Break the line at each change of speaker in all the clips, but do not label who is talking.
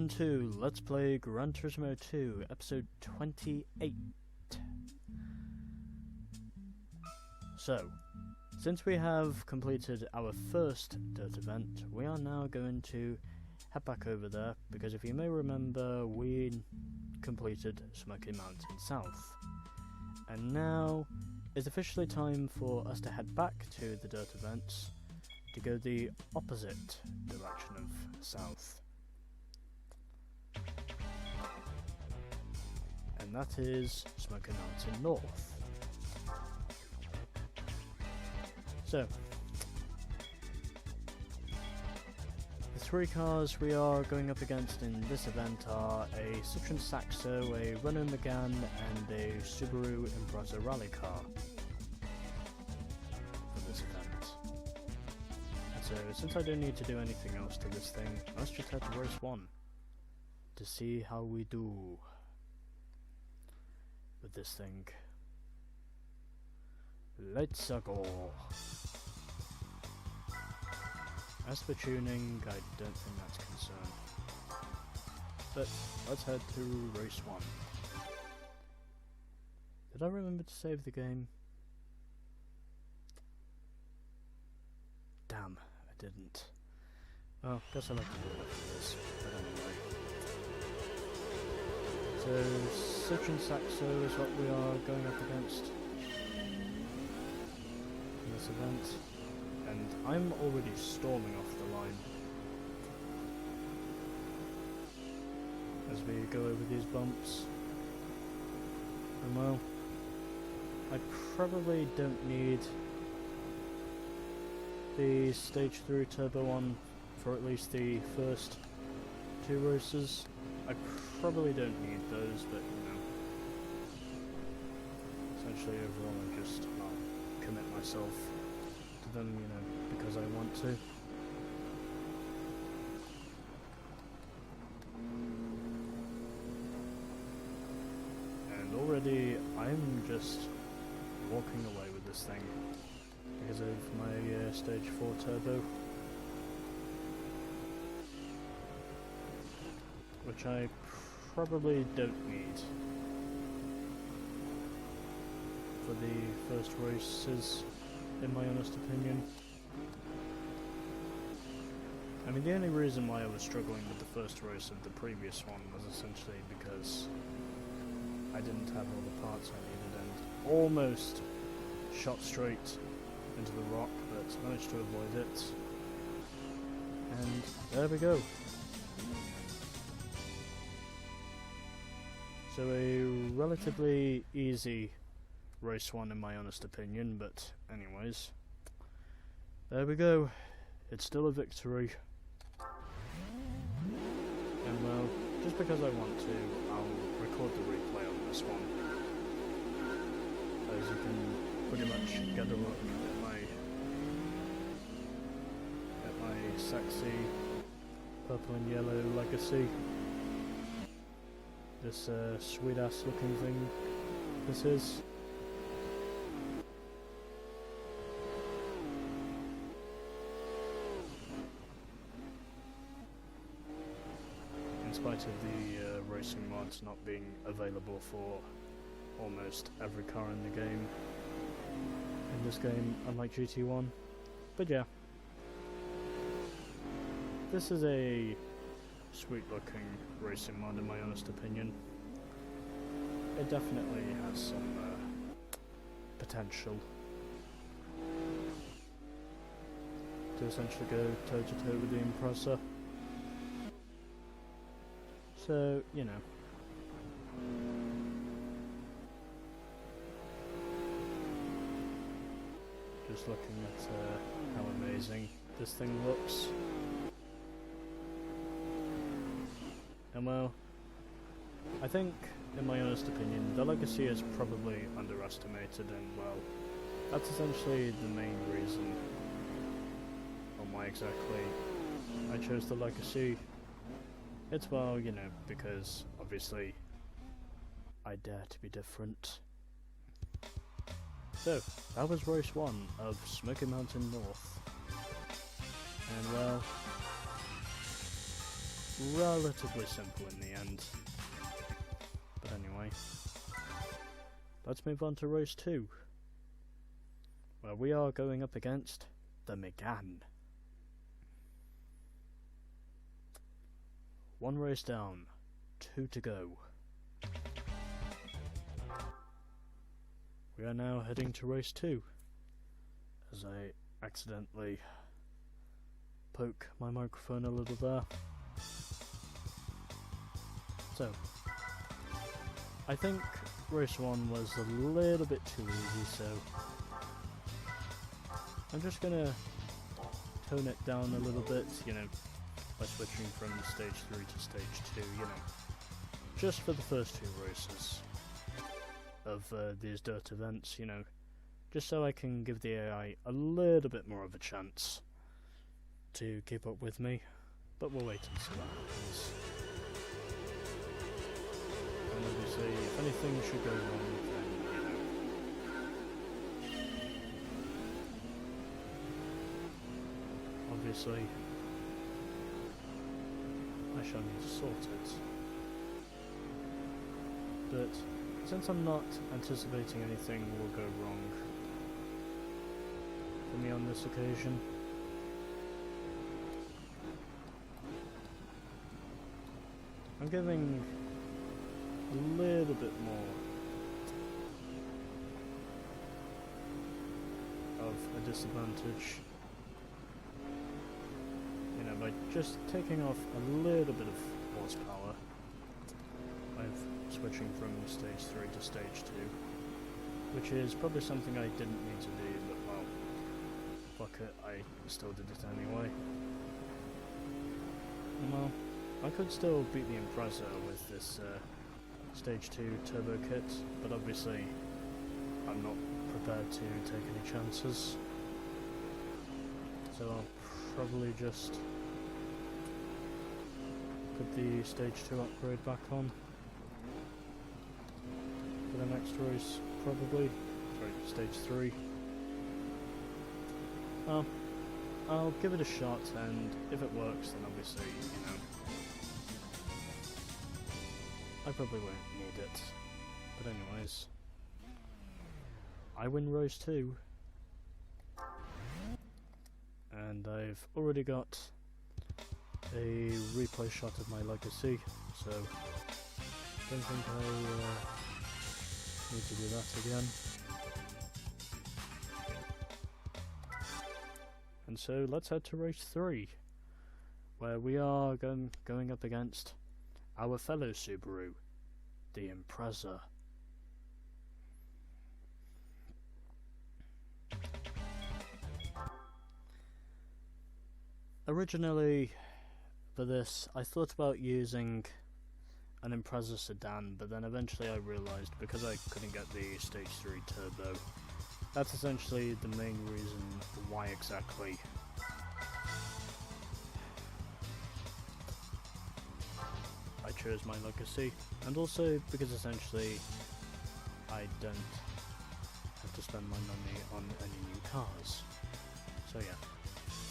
welcome to Let's Play Gran Turismo 2, episode 28. So, since we have completed our first dirt event, we are now going to head back over there, because if you may remember, we completed Smokey Mountain South. And now is officially time for us to head back to the dirt events to go the opposite direction of south. And that is Smokey Mountain North. So, the three cars we are going up against in this event are a Citroen Saxo, a Renault Megane and a Subaru Impreza rally car for this event. And so, since I don't need to do anything else to this thing, let's just head to race 1 to see how we do with this thing. Let's go. As for tuning, I don't think that's a concern. But let's head to race 1. Did I remember to save the game? Damn, I didn't. Well, guess I'll have to do it after this, but anyway. So, Citroen Saxo is what we are going up against in this event. And I'm already storming off the line as we go over these bumps. And well, I probably don't need the stage 3 turbo on for at least the first 2 races. I probably don't need those, but you know, essentially overall I just commit myself them, you know, because I want to. And already I'm just walking away with this thing because of my stage 4 turbo, which I probably don't need for the first races, in my honest opinion. I mean, the only reason why I was struggling with the first race of the previous one was essentially because I didn't have all the parts I needed and almost shot straight into the rock, but managed to avoid it. And there we go. So a relatively easy race 1 in my honest opinion, but anyways, there we go. It's still a victory. And well, just because I want to, I'll record the replay on this one, as you can pretty much get a look at my sexy purple and yellow Legacy. This sweet ass looking thing this is. In spite of the racing mods not being available for almost every car in the game, in this game, unlike GT1. But yeah, this is a sweet looking racing mod in my honest opinion. It definitely has some potential to essentially go toe to toe with the Impreza. So, you know. Just looking at how amazing this thing looks. And well, I think, in my honest opinion, the Legacy is probably underestimated, and well, that's essentially the main reason on why exactly I chose the Legacy. It's, well, you know, because, obviously, I dare to be different. So, that was race 1 of Smokey Mountain North. And, well, relatively simple in the end. But anyway, let's move on to race 2, where we are going up against the Gran. One race down, 2 to go. We are now heading to race 2, as I accidentally poke my microphone a little there. So, I think race 1 was a little bit too easy, so I'm just gonna tone it down a little bit, you know, by switching from stage 3 to stage 2, you know, just for the first 2 races of these dirt events, you know, just so I can give the AI a little bit more of a chance to keep up with me, but we'll wait and see what happens. And obviously, if anything should go wrong, then, you know, obviously, I shall need to sort it. But since I'm not anticipating anything will go wrong for me on this occasion, I'm giving a little bit more of a disadvantage, you know, by just taking off a little bit of horsepower by switching from stage 3 to stage 2, which is probably something I didn't need to do, but well, fuck it, I still did it anyway. Well, I could still beat the Impreza with this stage 2 turbo kit, but obviously I'm not prepared to take any chances, so I'll probably just put the stage 2 upgrade back on for the next race, probably. Sorry, stage 3. Well, I'll give it a shot, and if it works, then obviously, you know, I probably won't need it. But anyways, I win race 2, and I've already got a replay shot of my legacy, so don't think I need to do that again. And so let's head to race 3, where we are going up against our fellow Subaru, the Impreza. Originally, for this, I thought about using an Impreza sedan, but then eventually I realised because I couldn't get the stage 3 turbo, that's essentially the main reason why exactly I chose my legacy, and also because essentially I don't have to spend my money on any new cars. So yeah,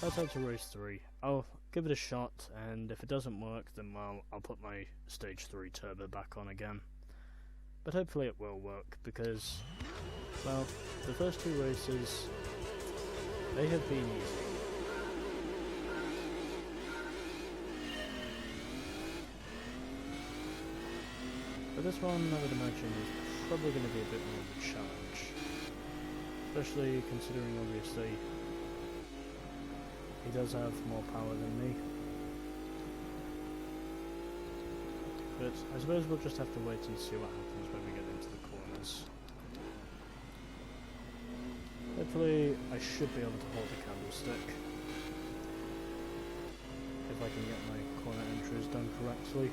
let's head to race 3. I'll give it a shot, and if it doesn't work, then well, I'll put my stage 3 turbo back on again. But hopefully it will work, because, well, the first 2 races, they have been easy. But this one, I would imagine, is probably going to be a bit more of a challenge. Especially considering, obviously, he does have more power than me. But I suppose we'll just have to wait and see what happens when we get into the corners. Hopefully I should be able to hold the candlestick if I can get my corner entries done correctly.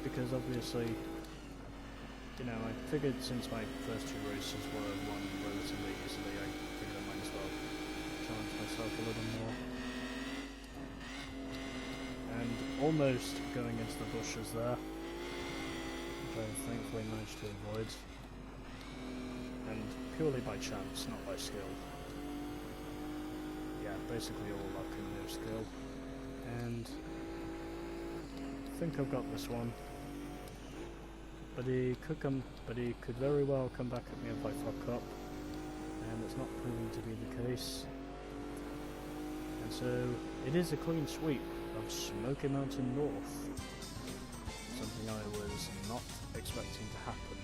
Because obviously, you know, I figured since my first 2 races were won relatively easily, I figured I might as well challenge myself a little more. And almost going into the bushes there, which I thankfully managed to avoid. And purely by chance, not by skill. yeah, basically all luck and no skill. And I think I've got this one. But he could very well come back at me if I fuck up. And it's not proving to be the case. And so, it is a clean sweep of Smoky Mountain North. Something I was not expecting to happen.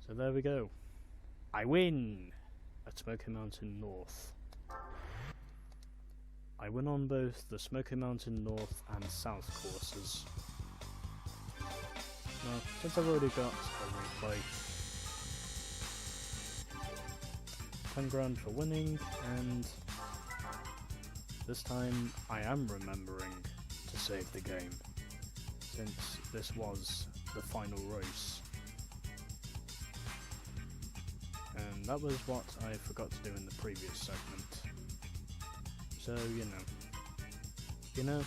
So there we go. I win at Smoky Mountain North. I win on both the Smoky Mountain North and South courses. Now, since I've already got a replay, 10 grand for winning, and this time I am remembering to save the game, since this was the final race. And that was what I forgot to do in the previous segment. So, you know.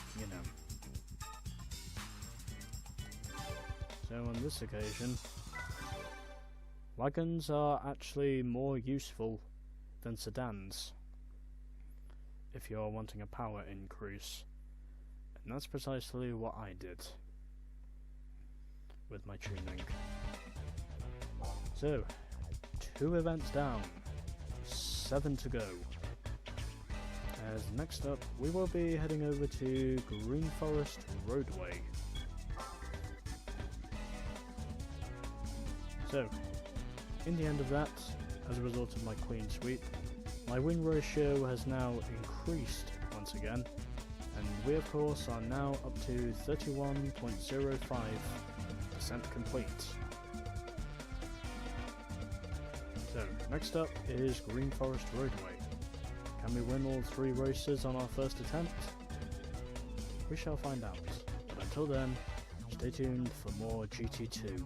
So on this occasion, wagons are actually more useful than sedans if you're wanting a power increase, and that's precisely what I did with my tuning. So, 2 events down, 7 to go. As next up, we will be heading over to Green Forest Roadway. So, in the end of that, as a result of my clean sweep, my win ratio has now increased once again, and we of course are now up to 31.05% complete. So, next up is Green Forest Roadway. Can we win all 3 races on our first attempt? We shall find out, but until then, stay tuned for more GT2.